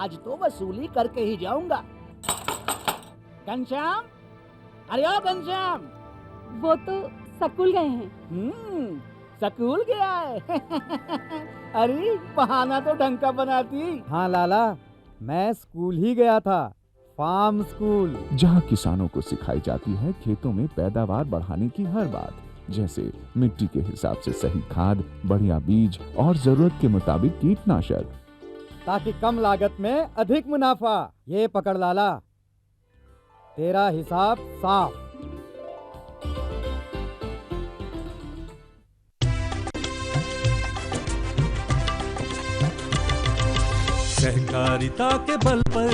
आज तो वसूली करके ही जाऊंगा। घनश्याम, अरे ओ घनश्याम। वो तो स्कूल गए हैं। स्कूल गया है। अरे बहाना तो ढंग का बनाती। हाँ लाला, मैं स्कूल ही गया था, फार्म स्कूल, जहाँ किसानों को सिखाई जाती है खेतों में पैदावार बढ़ाने की हर बात, जैसे मिट्टी के हिसाब से सही खाद, बढ़िया बीज और जरूरत के मुताबिक कीटनाशक, ताकि कम लागत में अधिक मुनाफा। ये पकड़ लाला, तेरा हिसाब साफ। सहकारिता के बल पर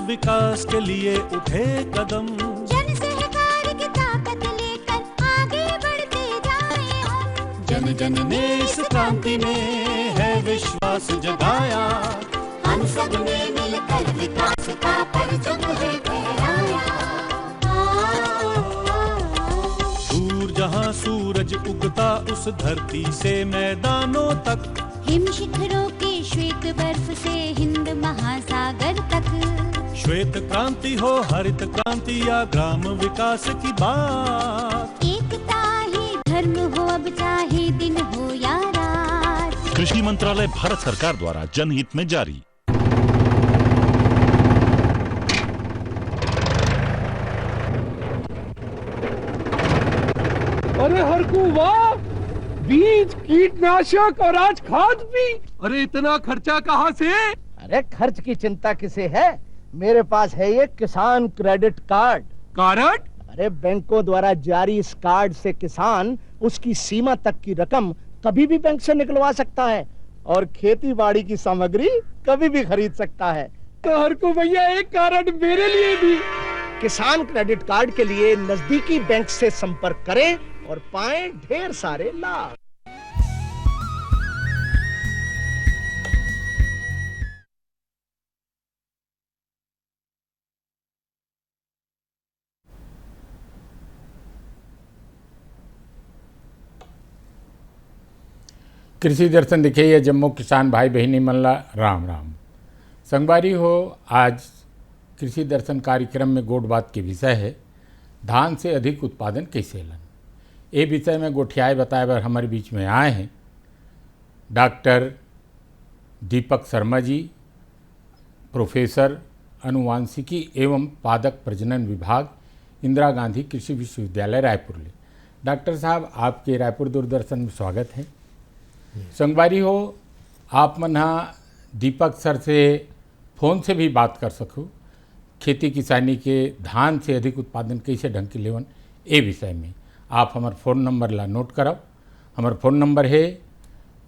विकास के लिए उठे कदम, जन सहकार की ताकत लेकर आगे बढ़ते जाएं हम। जन जन ने इस क्रांति में है विश्वास जगाया, हम सब ने मिलकर विकास का परचम है फहराया। दूर जहाँ सूरज उगता उस धरती से मैदानों तक, हिम शिखरों के श्वेत बर्फ से हिंद महासागर तक। श्वेत क्रांति हो हरित क्रांति या ग्राम विकास की बात, एकता ही धर्म हो अब चाहे दिन हो या रात। कृषि मंत्रालय भारत सरकार द्वारा जनहित में जारी। अरे हरकू वाह, बीज, कीटनाशक और आज खाद भी। अरे इतना खर्चा कहाँ से? अरे खर्च की चिंता किसे है, मेरे पास है ये किसान क्रेडिट कार्ड। कार्ड? अरे बैंकों द्वारा जारी इस कार्ड से किसान उसकी सीमा तक की रकम कभी भी बैंक से निकलवा सकता है और खेती बाड़ी की सामग्री कभी भी खरीद सकता है। तो हरकू भैया एक कार्ड मेरे लिए भी। किसान क्रेडिट कार्ड के लिए नजदीकी बैंक से संपर्क करें और पाएं ढेर सारे लाभ। कृषि दर्शन दिखे जम्मू किसान भाई बहनी मल्ला राम राम। संगवारी हो, आज कृषि दर्शन कार्यक्रम में गोट बात के विषय है धान से अधिक उत्पादन कैसे लन। ये विषय में गोठियाए बताए बर हमारे बीच में आए हैं डॉक्टर दीपक शर्मा जी, प्रोफेसर अनुवांशिकी एवं पादप प्रजनन विभाग, इंदिरा गांधी कृषि विश्वविद्यालय रायपुर। डॉक्टर साहब, आपके रायपुर दूरदर्शन में स्वागत है। संगवारी हो, आप मना दीपक सर से फ़ोन से भी बात कर सको खेती किसानी के धान से अधिक उत्पादन कैसे ढंग के लेवन ए विषय में। आप हमार फ़ोन नंबर ला नोट कराओ। हमार फ़ोन नंबर है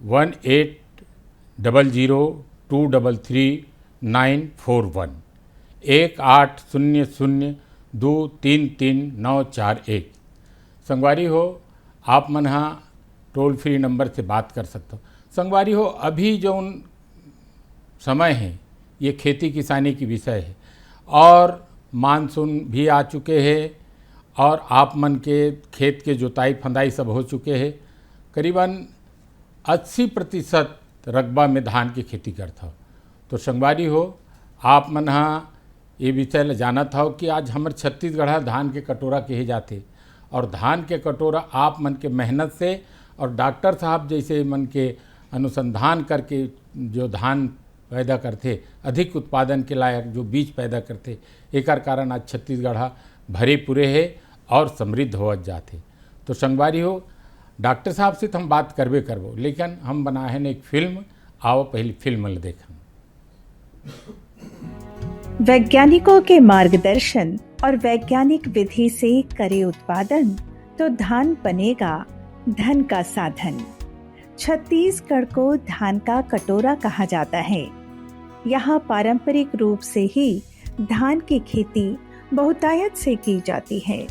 1800233941 1800233941। संगवारी हो, आप मना टोल फ्री नंबर से बात कर सकते हो। संगवारी हो, अभी जो समय है ये खेती किसानी की विषय है और मानसून भी आ चुके हैं और आप मन के खेत के जोताई फंदाई सब हो चुके हैं। करीबन 80% रकबा में धान की खेती करता हो। तो संगवारी हो, आप मन ये विषय जानत हो कि आज हमारे छत्तीसगढ़ धान के कटोरा कहे जाते और धान के कटोरा आप मन के मेहनत से और डॉक्टर साहब जैसे मन के अनुसंधान करके जो धान पैदा करते, अधिक उत्पादन के लायक जो बीज पैदा करते, एक कारण आज छत्तीसगढ़ भरे पूरे है और समृद्ध हो जाते। तो संगवारी हो, डॉक्टर साहब से तो हम बात करबे करबो, लेकिन हम बनाए हैं एक फिल्म, आओ पहली फिल्म ले देखा। वैज्ञानिकों के मार्गदर्शन और वैज्ञानिक विधि से करे उत्पादन तो धान बनेगा धन का साधन। छत्तीसगढ़ को धान का कटोरा कहा जाता है। यहाँ पारंपरिक रूप से ही धान की खेती बहुतायत से की जाती है।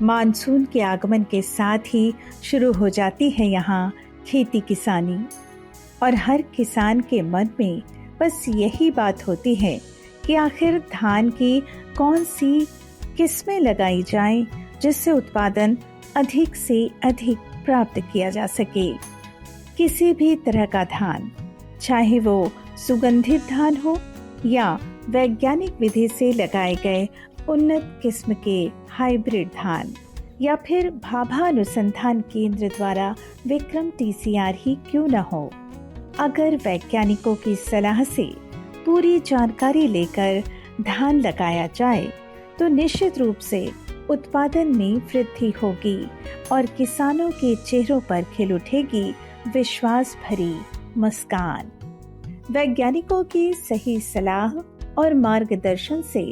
मानसून के आगमन के साथ ही शुरू हो जाती है यहाँ खेती किसानी और हर किसान के मन में बस यही बात होती है कि आखिर धान की कौन सी किस्में लगाई जाएं जिससे उत्पादन अधिक से अधिक प्राप्त किया जा सके। किसी भी तरह का धान, चाहे वो सुगंधित धान हो या वैज्ञानिक विधि से लगाए गए उन्नत किस्म के हाइब्रिड धान, या फिर भाभा अनुसंधान केंद्र द्वारा विक्रम TCR ही क्यों न हो, अगर वैज्ञानिकों की सलाह से पूरी जानकारी लेकर धान लगाया जाए तो निश्चित रूप से उत्पादन में वृद्धि होगी और किसानों के चेहरों पर खिल उठेगी विश्वास भरी मुस्कान। वैज्ञानिकों की सही सलाह और मार्गदर्शन से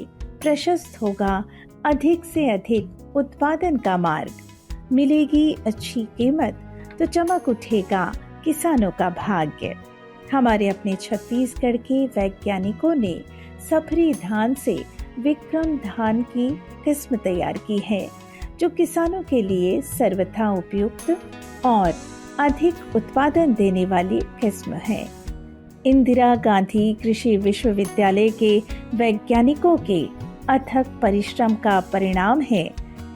प्रशस्त होगा अधिक से अधिक उत्पादन का मार्ग, मिलेगी अच्छी कीमत तो चमक उठेगा किसानों का भाग्य। हमारे अपने छत्तीसगढ़ के वैज्ञानिकों ने सफरी धान से विक्रम धान की किस्म तैयार की है, जो किसानों के लिए सर्वथा उपयुक्त और अधिक उत्पादन देने वाली किस्म है। इंदिरा गांधी कृषि विश्वविद्यालय के वैज्ञानिकों के अथक परिश्रम का परिणाम है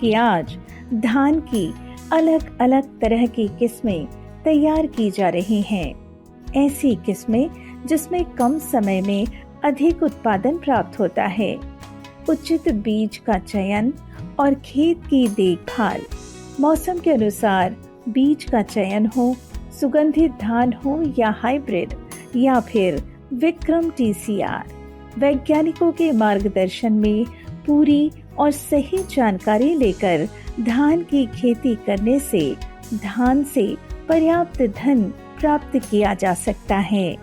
कि आज धान की अलग अलग तरह की किस्में तैयार की जा रही हैं। ऐसी किस्में जिसमें कम समय में अधिक उत्पादन प्राप्त होता है। उचित बीज का चयन और खेत की देखभाल, मौसम के अनुसार बीज का चयन हो, सुगंधित धान हो या हाइब्रिड या फिर विक्रम TCR, वैज्ञानिकों के मार्गदर्शन में पूरी और सही जानकारी लेकर धान की खेती करने से धान से पर्याप्त धन प्राप्त किया जा सकता है।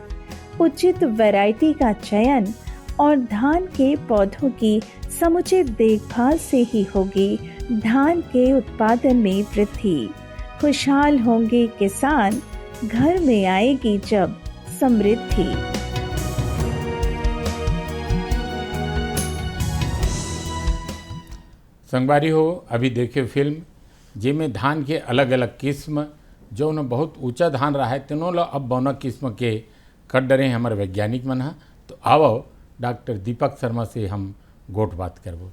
उचित वैरायटी का चयन और धान के पौधों की समुचित देखभाल से ही होगी धान के उत्पादन में वृद्धि। खुशहाल होंगे किसान, घर में आएगी जब समृद्धि। संगवारी हो, अभी देखे फिल्म जिसमें धान के अलग अलग किस्म जो न बहुत ऊंचा धान रहा है तीनों लो अब बौना किस्म के कर डरे हमारे वैज्ञानिक मन हा। तो आओ डॉक्टर दीपक शर्मा से हम गोट बात करबो।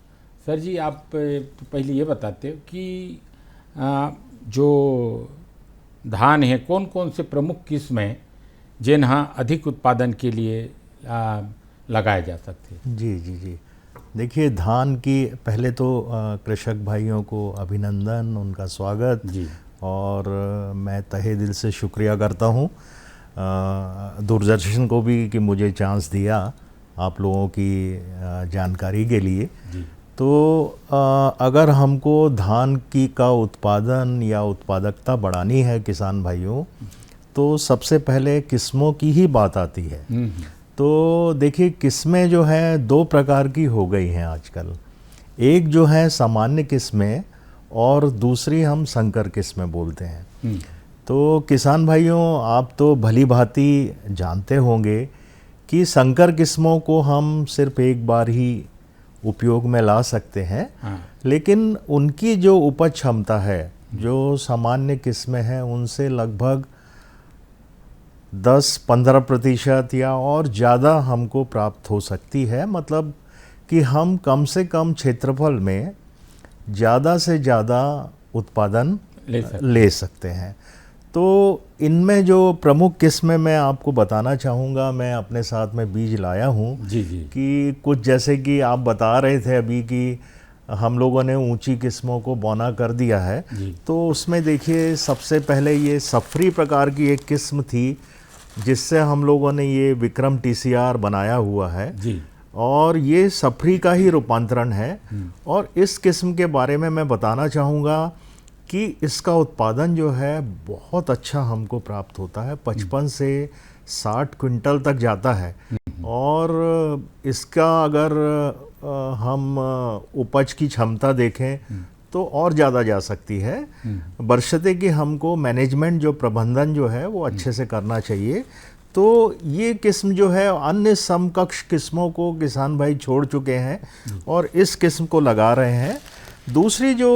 सर जी, आप पहले ये बताते हो कि जो धान है कौन कौन से प्रमुख किस्में जिन हाँ अधिक उत्पादन के लिए लगाए जा सकते हैं। जी जी जी, देखिए धान की पहले तो कृषक भाइयों को अभिनंदन, उनका स्वागत जी, और मैं तहे दिल से शुक्रिया करता हूँ दूरदर्शन को भी कि मुझे चांस दिया आप लोगों की जानकारी के लिए। तो अगर हमको धान की का उत्पादन या उत्पादकता बढ़ानी है किसान भाइयों, तो सबसे पहले किस्मों की ही बात आती है। तो देखिए किस्में जो है दो प्रकार की हो गई हैं आजकल। एक जो है सामान्य किस्में और दूसरी हम संकर किस्में बोलते हैं। तो किसान भाइयों, आप तो भली भांति जानते होंगे कि संकर किस्मों को हम सिर्फ एक बार ही उपयोग में ला सकते हैं। लेकिन उनकी जो उपज क्षमता है जो सामान्य किस्में हैं उनसे लगभग 10-15% या और ज़्यादा हमको प्राप्त हो सकती है। मतलब कि हम कम से कम क्षेत्रफल में ज़्यादा से ज़्यादा उत्पादन ले सकते हैं। तो इनमें जो प्रमुख किस्में मैं आपको बताना चाहूँगा, मैं अपने साथ में बीज लाया हूँ जी जी, कि कुछ जैसे कि आप बता रहे थे अभी कि हम लोगों ने ऊंची किस्मों को बौना कर दिया है। तो उसमें देखिए सबसे पहले ये सफरी प्रकार की एक किस्म थी जिससे हम लोगों ने ये विक्रम TCR बनाया हुआ है जी, और ये सफरी का ही रूपांतरण है। और इस किस्म के बारे में मैं बताना चाहूँगा कि इसका उत्पादन जो है बहुत अच्छा हमको प्राप्त होता है, 55 से 60 क्विंटल तक जाता है। और इसका अगर हम उपज की क्षमता देखें तो और ज़्यादा जा सकती है, बशर्ते कि हमको मैनेजमेंट जो प्रबंधन जो है वो अच्छे से करना चाहिए। तो ये किस्म जो है अन्य समकक्ष किस्मों को किसान भाई छोड़ चुके हैं और इस किस्म को लगा रहे हैं। दूसरी जो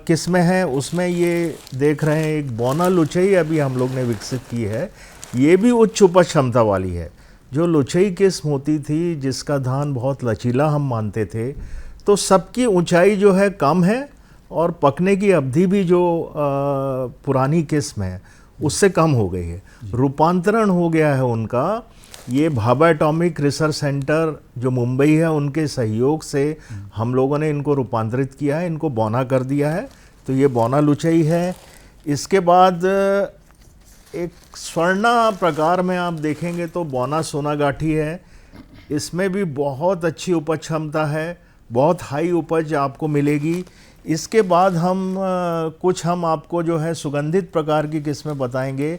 किस्में हैं उसमें ये देख रहे हैं एक बौना लुचई अभी हम लोग ने विकसित की है। ये भी उच्च उपज क्षमता वाली है। जो लुचई किस्म होती थी जिसका धान बहुत लचीला हम मानते थे, तो सबकी ऊंचाई जो है कम है और पकने की अवधि भी जो पुरानी किस्म है उससे कम हो गई है। रूपांतरण हो गया है उनका, ये भाभा एटॉमिक रिसर्च सेंटर जो मुंबई है उनके सहयोग से हम लोगों ने इनको रूपांतरित किया है, इनको बौना कर दिया है। तो ये बौना लुचई है। इसके बाद एक स्वर्णा प्रकार में आप देखेंगे तो बौना सोनागाठी है। इसमें भी बहुत अच्छी उपज क्षमता है, बहुत हाई उपज आपको मिलेगी। इसके बाद कुछ हम आपको जो है सुगंधित प्रकार की किस्में बताएंगे।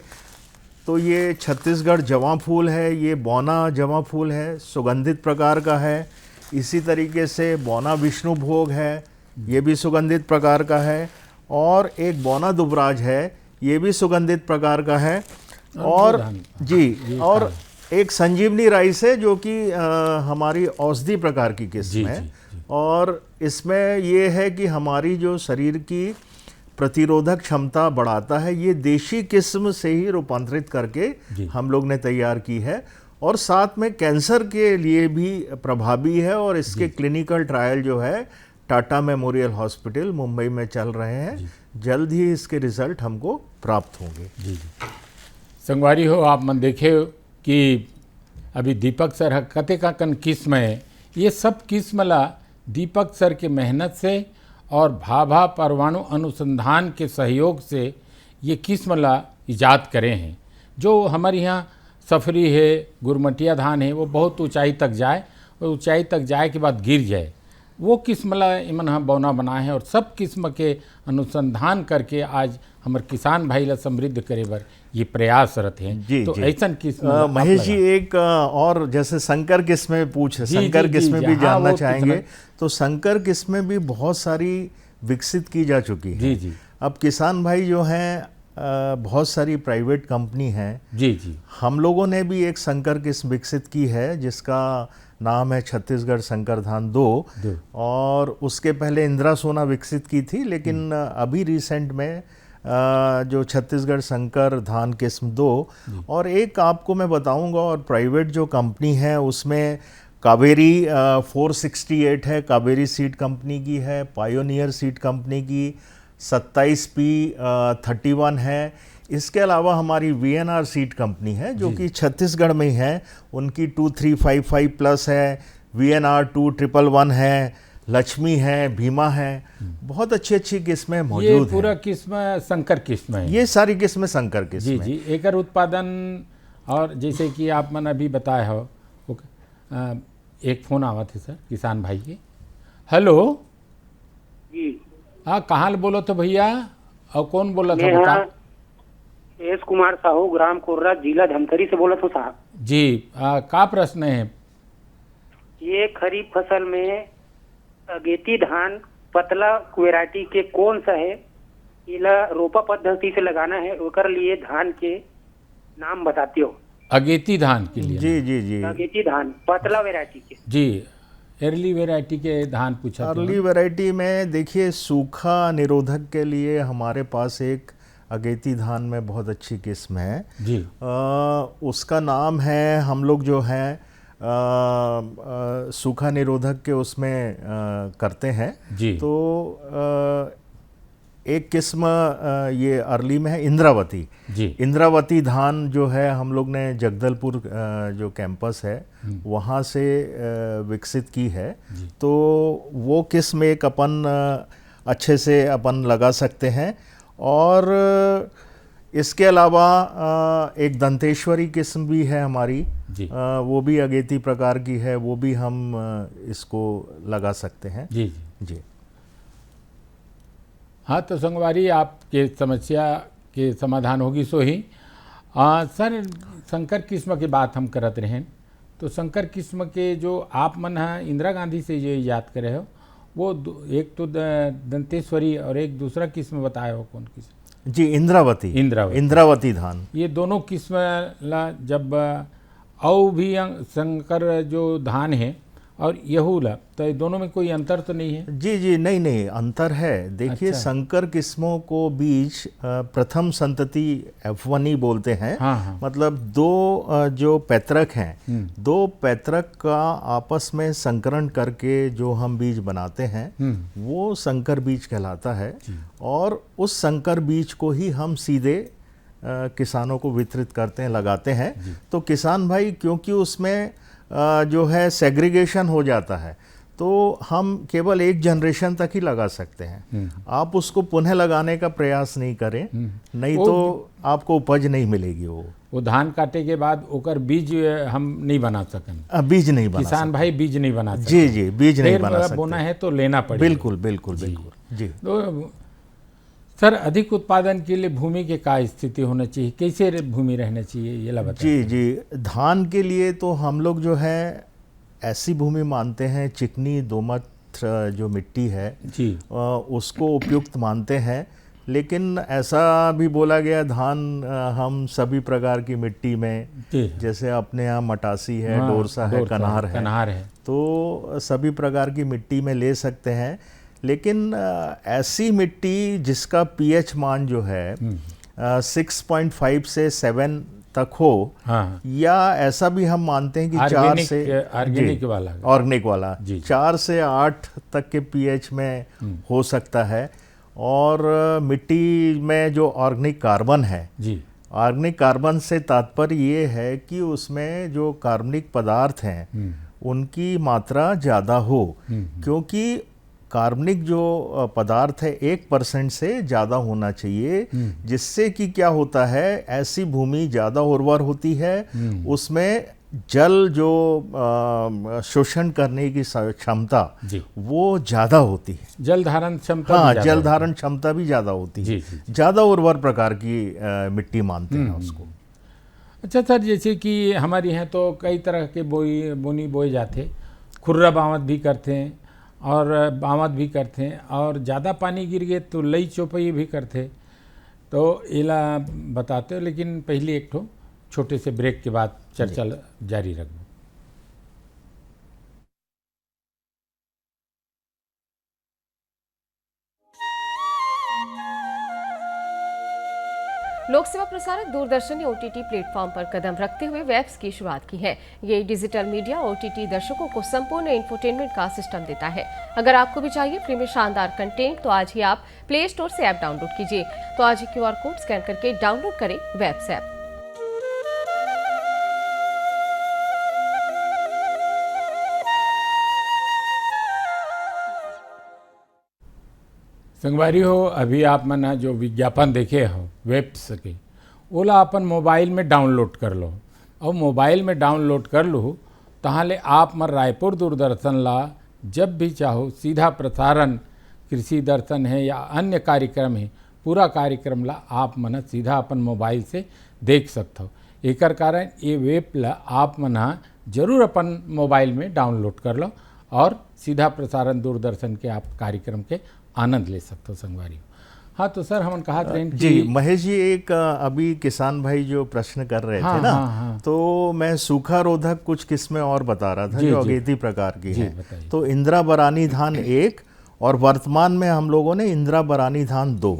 तो ये छत्तीसगढ़ जवां फूल है, ये बौना जवां फूल है, सुगंधित प्रकार का है। इसी तरीके से बौना विष्णु भोग है, ये भी सुगंधित प्रकार का है। और एक बौना दुबराज है, ये भी सुगंधित प्रकार का है। और जी, और एक संजीवनी राइस है जो कि हमारी औषधि प्रकार की किस्म है। और इसमें ये है कि हमारी जो शरीर की प्रतिरोधक क्षमता बढ़ाता है। ये देशी किस्म से ही रूपांतरित करके हम लोग ने तैयार की है, और साथ में कैंसर के लिए भी प्रभावी है। और इसके क्लिनिकल ट्रायल जो है टाटा मेमोरियल हॉस्पिटल मुंबई में चल रहे हैं। जल्द ही इसके रिजल्ट हमको प्राप्त होंगे। जी संगवारी हो, आप मन देखे कि अभी दीपक सर कते का कन किस्म है, ये सब किस्म ला दीपक सर के मेहनत से और भाभा परमाणु अनुसंधान के सहयोग से ये किस्म ला इजाद करे हैं। जो हमारे यहाँ सफरी है, गुरमटिया धान है, वो बहुत ऊंचाई तक जाए और ऊंचाई तक जाए के बाद गिर जाए, वो किस्म ला इमन यहाँ बौना बनाए हैं। और सब किस्म के अनुसंधान करके आज हमारे किसान भाई ला समृद्ध करे बर ये प्रयास रहते हैं। जी, तो जी। ऐसा किस्म महेश जी एक और जैसे संकर किस्में संकर किस्में भी जानना चाहेंगे। तो संकर किस्में भी बहुत सारी विकसित की जा चुकी है। जी। अब किसान भाई जो हैं, बहुत सारी प्राइवेट कंपनी हैं। जी। हम लोगों ने भी एक संकर किस्म विकसित की है जिसका नाम है छत्तीसगढ़ संकर धान 2। और उसके पहले इंदिरा सोना विकसित की थी, लेकिन अभी रिसेंट में जो छत्तीसगढ़ संकर धान किस्म 2। और एक आपको मैं बताऊंगा, और प्राइवेट जो कंपनी है उसमें कावेरी 468 है, कावेरी सीड कंपनी की है। पायोनियर सीड कंपनी की 27P31 है। इसके अलावा हमारी VNR सीड कंपनी है जो कि छत्तीसगढ़ में ही है, उनकी 2355 प्लस है, VNR 2111 है, लक्ष्मी है, भीमा है। बहुत अच्छी अच्छी किस्में मौजूद हैं। ये पूरा किस्म संकर किस्म है, ये सारी किस्में संकर किस्म है। जी। एकर उत्पादन, और जैसे कि आप मन अभी बताए हो, एक फोन आवा थे सर किसान भाई के। हेलो जी, हाँ, कहाँ बोलो तो भैया, और कौन बोला था बता? एस कुमार साहू, ग्राम कोर्रा, जिला धमतरी से बोला था साहब जी। का प्रश्न है? ये खरीफ फसल में अगेती धान पतला वैरायटी के कौन सा है, इला रोपा पद्धति से लगाना है, ओकर लिए धान के नाम बताते हो? अगेती धान के लिए? जी। अगेती धान पतला वैरायटी के। जी, अर्ली वैरायटी के धान पूछा। अर्ली वैरायटी में देखिए, सूखा निरोधक के लिए हमारे पास एक अगेती धान में बहुत अच्छी किस्म है जी। उसका नाम है, हम लोग जो है सूखा निरोधक के उसमें करते हैं जी। तो एक किस्म ये अर्ली में है, इंद्रावती जी। इंद्रावती धान जो है हम लोग ने जगदलपुर जो कैंपस है वहाँ से विकसित की है। तो वो किस्म एक अपन अच्छे से अपन लगा सकते हैं। और इसके अलावा एक दंतेश्वरी किस्म भी है हमारी, वो भी अगेती प्रकार की है, वो भी हम इसको लगा सकते हैं। जी। हाँ, तो संगवारी आपके समस्या के समाधान होगी सो ही। सर, संकर किस्म की बात हम करत रहें, तो संकर किस्म के जो आप मन इंदिरा गांधी से ये याद करे हो, वो एक तो दंतेश्वरी और एक दूसरा किस्म बताए हो, कौन किस्म? जी, इंद्रावती धान। ये दोनों किस्म ला जब और भी संकर जो धान है और यहूला, तो ये दोनों में कोई अंतर तो नहीं है? जी, नहीं अंतर है। देखिए, अच्छा। संकर किस्मों को बीज प्रथम संतति F1 बोलते हैं। हाँ। मतलब दो जो पैतृक हैं, दो पैतृक का आपस में संकरण करके जो हम बीज बनाते हैं वो संकर बीज कहलाता है। और उस संकर बीज को ही हम सीधे किसानों को वितरित करते हैं, लगाते हैं। तो किसान भाई क्योंकि उसमें जो है सेग्रीगेशन हो जाता है, तो हम केवल एक जनरेशन तक ही लगा सकते हैं। आप उसको पुनः लगाने का प्रयास नहीं करें, नहीं तो आपको उपज नहीं मिलेगी। वो धान काटे के बाद ओकर बीज हम नहीं बना सकते, बीज नहीं बना किसान भाई बीज नहीं बना सकते। जी जी, बीज नहीं बना सकते। बोना है तो लेना पड़ेगा। बिल्कुल बिल्कुल बिल्कुल जी। तो सर, अधिक उत्पादन के लिए भूमि के क्या स्थिति होना चाहिए, कैसे भूमि रहना चाहिए, ये ला बताइए। जी जी, धान के लिए तो हम लोग जो है ऐसी भूमि मानते हैं, चिकनी दोमट जो मिट्टी है जी, उसको उपयुक्त मानते हैं। लेकिन ऐसा भी बोला गया धान हम सभी प्रकार की मिट्टी में, जैसे अपने यहाँ मटासी है, डोरसा है, कन्हार है, तो सभी प्रकार की मिट्टी में ले सकते हैं। लेकिन ऐसी मिट्टी जिसका पीएच मान जो है 6.5 से 7 तक हो, या ऐसा भी हम मानते हैं कि 4 से ऑर्गेनिक वाला 4 से 8 तक के पीएच में हो सकता है। और मिट्टी में जो ऑर्गेनिक कार्बन है, ऑर्गेनिक कार्बन से तात्पर्य ये है कि उसमें जो कार्बनिक पदार्थ हैं उनकी मात्रा ज़्यादा हो, क्योंकि कार्बनिक जो पदार्थ है 1% से ज़्यादा होना चाहिए, जिससे कि क्या होता है, ऐसी भूमि ज़्यादा उर्वर होती है, उसमें जल जो शोषण करने की क्षमता वो ज़्यादा होती है, जल धारण क्षमता। हाँ, जल धारण क्षमता भी ज़्यादा होती है, ज़्यादा उर्वर प्रकार की मिट्टी मानते हैं उसको। अच्छा सर, जैसे कि हमारे यहाँ तो कई तरह के बोनी बोए जाते, खुर्रा बावत भी करते हैं और बावत भी करते हैं, और ज़्यादा पानी गिर गए तो लई चौपई भी करते, तो इला बताते हो। लेकिन पहले एक ठो छोटे से ब्रेक के बाद चर्चा जारी रखो। लोक सेवा प्रसारक दूरदर्शन ने ओटीटी प्लेटफॉर्म पर कदम रखते हुए वेब्स की शुरुआत की है। ये डिजिटल मीडिया ओटीटी दर्शकों को संपूर्ण इंफोटेनमेंट का सिस्टम देता है। अगर आपको भी चाहिए फ्री में शानदार कंटेंट, तो आज ही आप प्ले स्टोर से ऐप डाउनलोड कीजिए। तो आज ही QR कोड स्कैन करके डाउनलोड करें वेब्स ऐप। संगवारी हो, अभी आप मना जो विज्ञापन देखे हो वेब्स के, ओला अपन मोबाइल में डाउनलोड कर लो, और मोबाइल में डाउनलोड कर लो तहाले आप मन रायपुर दूरदर्शन ला जब भी चाहो सीधा प्रसारण, कृषि दर्शन है या अन्य कार्यक्रम है, पूरा कार्यक्रम ला आप मन सीधा अपन मोबाइल से देख सकते हो। एकर कारण ये वेब ला आप मन जरूर अपन मोबाइल में डाउनलोड कर लो और सीधा प्रसारण दूरदर्शन के आप कार्यक्रम के आनंद ले सकते हो संगवारी। हाँ, तो सर हम कहा जी महेश जी, एक अभी किसान भाई जो प्रश्न कर रहे थे ना, तो मैं सूखा रोधक कुछ किस्में और बता रहा था जो अगेती प्रकार की है। तो इंदिरा बरानी धान 1 और वर्तमान में हम लोगों ने इंदिरा बरानी धान 2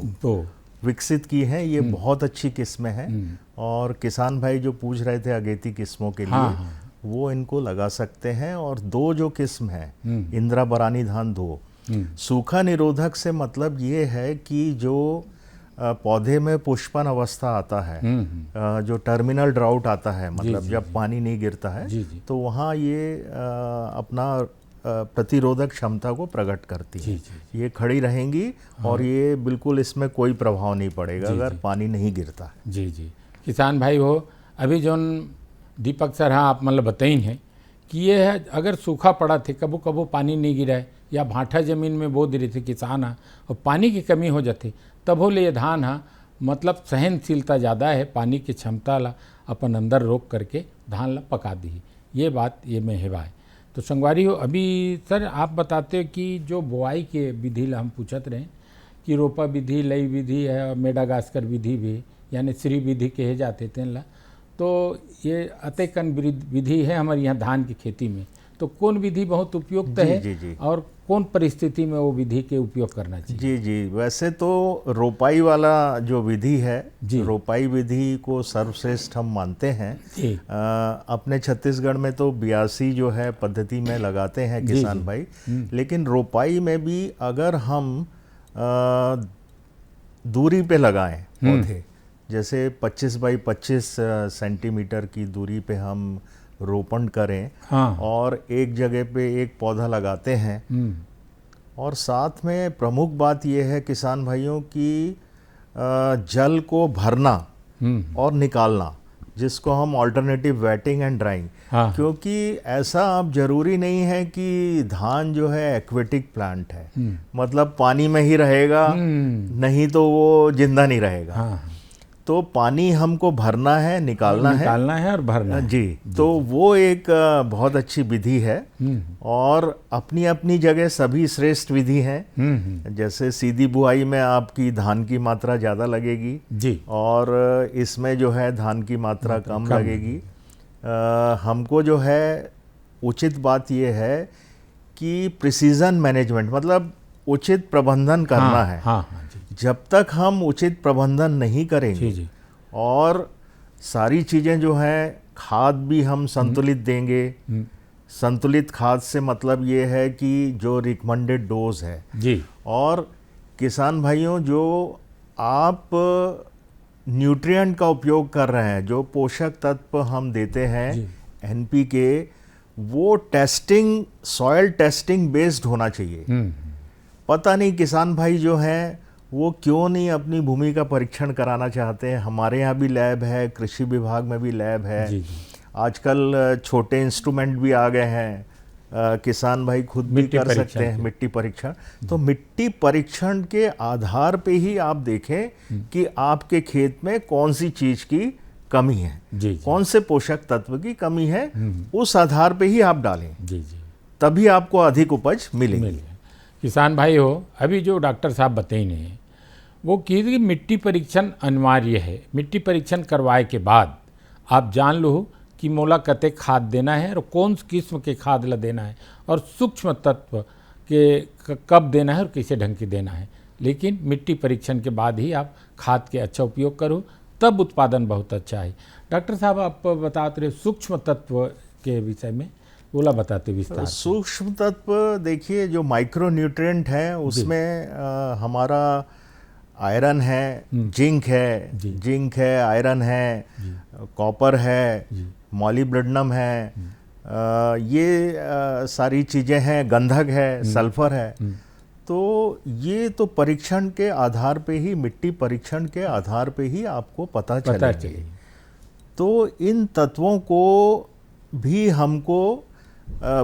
विकसित की हैं। ये बहुत अच्छी किस्में हैं, और किसान भाई जो पूछ रहे थे अगेती किस्मों के लिए, वो इनको लगा सकते हैं। और 2 जो किस्म है इंदिरा बरानी धान 2, सूखा निरोधक से मतलब ये है कि जो पौधे में पुष्पन अवस्था आता है, जो टर्मिनल ड्राउट आता है, मतलब जब पानी नहीं गिरता है, तो वहाँ ये अपना प्रतिरोधक क्षमता को प्रकट करती है। ये खड़ी रहेंगी और ये बिल्कुल इसमें कोई प्रभाव नहीं पड़ेगा अगर पानी नहीं गिरता है। जी जी, किसान भाई हो, अभी जो दीपक सर हाँ आप मतलब बताइन है कि ये है, अगर सूखा पड़ा थे, कबो कबो पानी नहीं गिरा है या भाटा ज़मीन में बो दे रहे थे किसान और पानी की कमी हो जाती, तब हो ले धान मतलब सहनशीलता ज़्यादा है, पानी की क्षमता ला अपन अंदर रोक करके धान ला पका दी। ये बात ये में हेवा है। तो संगवारी हो, अभी सर आप बताते हो कि जो बुआई के विधि ला हम पूछत रहे कि रोपा विधि, लई विधि है, मेडागास्कर विधि भी, यानी श्री विधि कहे जाते थे ला, तो ये अतेकन विधि है हमारे यहाँ धान की खेती में। तो कौन विधि बहुत उपयुक्त है जी। और कौन परिस्थिति में वो विधि के उपयोग करना चाहिए? जी, वैसे तो रोपाई वाला जो विधि है, रोपाई विधि को सर्वश्रेष्ठ हम मानते हैं। अपने छत्तीसगढ़ में तो 82 जो है पद्धति में लगाते हैं किसान भाई, लेकिन रोपाई में भी अगर हम दूरी पे लगाएं पौधे, जैसे 25 बाई 25 सेंटीमीटर की दूरी पे हम रोपण करें, हाँ। और एक जगह पे एक पौधा लगाते हैं। और साथ में प्रमुख बात यह है किसान भाइयों की जल को भरना और निकालना, जिसको हम ऑल्टरनेटिव वेटिंग एंड ड्राइंग। हाँ। क्योंकि ऐसा अब जरूरी नहीं है कि धान जो है एक्वेटिक प्लांट है, मतलब पानी में ही रहेगा, नहीं तो वो जिंदा नहीं रहेगा। हाँ। तो पानी हमको भरना है, निकालना है और भरना है। जी, तो वो एक बहुत अच्छी विधि है, और अपनी अपनी जगह सभी श्रेष्ठ विधि हैं। जैसे सीधी बुआई में आपकी धान की मात्रा ज़्यादा लगेगी जी, और इसमें जो है धान की मात्रा कम लगेगी। हमको जो है उचित बात ये है कि प्रिसीजन मैनेजमेंट, मतलब उचित प्रबंधन करना है। हाँ, जब तक हम उचित प्रबंधन नहीं करेंगे जी। और सारी चीज़ें जो हैं, खाद भी हम संतुलित देंगे। संतुलित खाद से मतलब ये है कि जो रिकमेंडेड डोज है जी, और किसान भाइयों जो आप न्यूट्रिएंट का उपयोग कर रहे हैं, जो पोषक तत्व हम देते हैं NPK, वो टेस्टिंग, सॉइल टेस्टिंग बेस्ड होना चाहिए। पता नहीं किसान भाई जो हैं वो क्यों नहीं अपनी भूमि का परीक्षण कराना चाहते हैं। हमारे यहाँ भी लैब है, कृषि विभाग में भी लैब है। आजकल छोटे इंस्ट्रूमेंट भी आ गए हैं, किसान भाई खुद भी कर सकते हैं मिट्टी परीक्षण। तो मिट्टी परीक्षण के आधार पे ही आप देखें कि आपके खेत में कौन सी चीज़ की कमी है, कौन से पोषक तत्व की कमी है, उस आधार पे ही आप डालें। तभी आपको अधिक उपज मिलेगी। किसान भाई हो, अभी जो डॉक्टर साहब बताए ने वो कि मिट्टी परीक्षण अनिवार्य है। मिट्टी परीक्षण करवाए के बाद आप जान लो कि मोला कते खाद देना है और कौन किस्म के खाद ला देना है और सूक्ष्म तत्व के कब देना है और किसे ढंग के देना है। लेकिन मिट्टी परीक्षण के बाद ही आप खाद के अच्छा उपयोग करो, तब उत्पादन बहुत अच्छा है। डॉक्टर साहब आप बताते रहे सूक्ष्म तत्व के विषय में, बोला बताते विस्तार। सूक्ष्म तत्व देखिए, जो माइक्रो न्यूट्रिएंट है उसमें हमारा आयरन है, जिंक है, आयरन है, कॉपर है, मॉलिब्डेनम है, ये सारी चीज़ें हैं, गंधक है, सल्फर है। तो ये तो परीक्षण के आधार पे ही, मिट्टी परीक्षण के आधार पे ही आपको पता चलेगी। तो इन तत्वों को भी हमको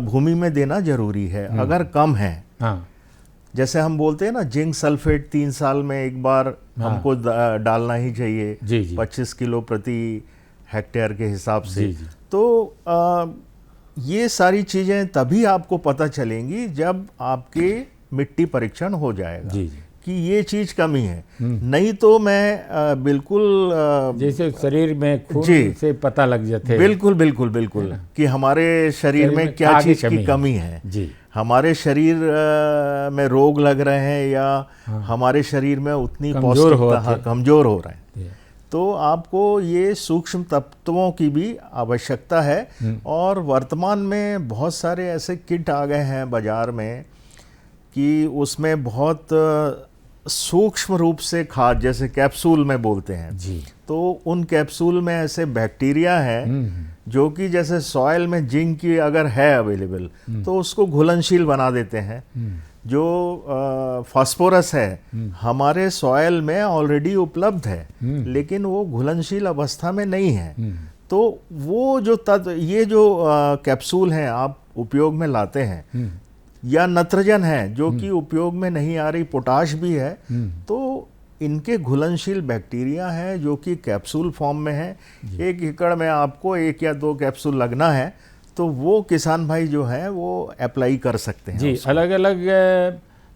भूमि में देना जरूरी है। अगर कम है, जैसे हम बोलते हैं ना, जिंक सल्फेट 3 साल में एक बार हमको डालना ही चाहिए, 25 किलो प्रति हेक्टेयर के हिसाब से। तो ये सारी चीज़ें तभी आपको पता चलेंगी जब आपके मिट्टी परीक्षण हो जाएगा कि ये चीज़ कमी है। नहीं तो मैं बिल्कुल जैसे शरीर में खून से पता लग जाते हैं, बिल्कुल कि हमारे शरीर में क्या चीज़ की कमी है, हमारे शरीर में रोग लग रहे हैं या हमारे शरीर में उतनी पौष्टिकता कमज़ोर हो रहे हैं। तो आपको ये सूक्ष्म तत्वों की भी आवश्यकता है। और वर्तमान में बहुत सारे ऐसे किट आ गए हैं बाज़ार में कि उसमें बहुत सूक्ष्म रूप से खाद, जैसे कैप्सूल में बोलते हैं, तो उन कैप्सूल में ऐसे बैक्टीरिया है जो कि जैसे सॉइल में जिंक की अगर है अवेलेबल तो उसको घुलनशील बना देते हैं। जो फास्फोरस है हमारे सॉइल में ऑलरेडी उपलब्ध है, लेकिन वो घुलनशील अवस्था में नहीं है। तो वो जो तत्व, ये जो कैप्सूल हैं आप उपयोग में लाते हैं, या नत्रजन है जो कि उपयोग में नहीं आ रही, पोटाश भी है, तो इनके घुलनशील बैक्टीरिया है जो कि कैप्सूल फॉर्म में है। 1 एकड़ में आपको 1 या 2 कैप्सूल लगना है, तो वो किसान भाई जो है वो अप्लाई कर सकते हैं। जी, अलग अलग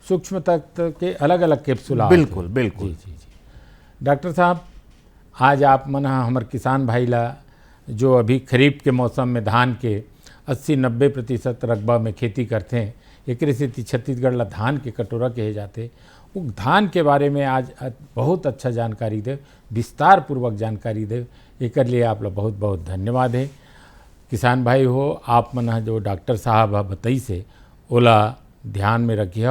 सूक्ष्म तत्व के अलग अलग कैप्सूल। बिल्कुल। जी। डॉक्टर साहब, आज आप मन हमारे किसान भाई ला जो अभी खरीफ के मौसम में धान के 80-90% रकबा में खेती करते हैं, एक से छत्तीसगढ़ ला धान के कटोरा कहे जाते, वो धान के बारे में आज बहुत अच्छा जानकारी दे, विस्तार पूर्वक जानकारी दे, एक लिए आप लोग बहुत बहुत धन्यवाद है। किसान भाई हो, आप मन जो डॉक्टर साहब बताई से ओला ध्यान में रखिए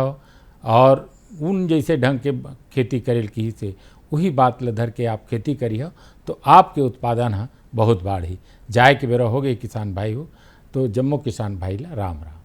और उन जैसे ढंग के खेती करे की से वही बात ल धर के आप खेती करी हो तो आपके उत्पादन बहुत बाढ़ी जाए के बेरा हो गए किसान भाई हो। तो जम्मू किसान भाई ला राम राम।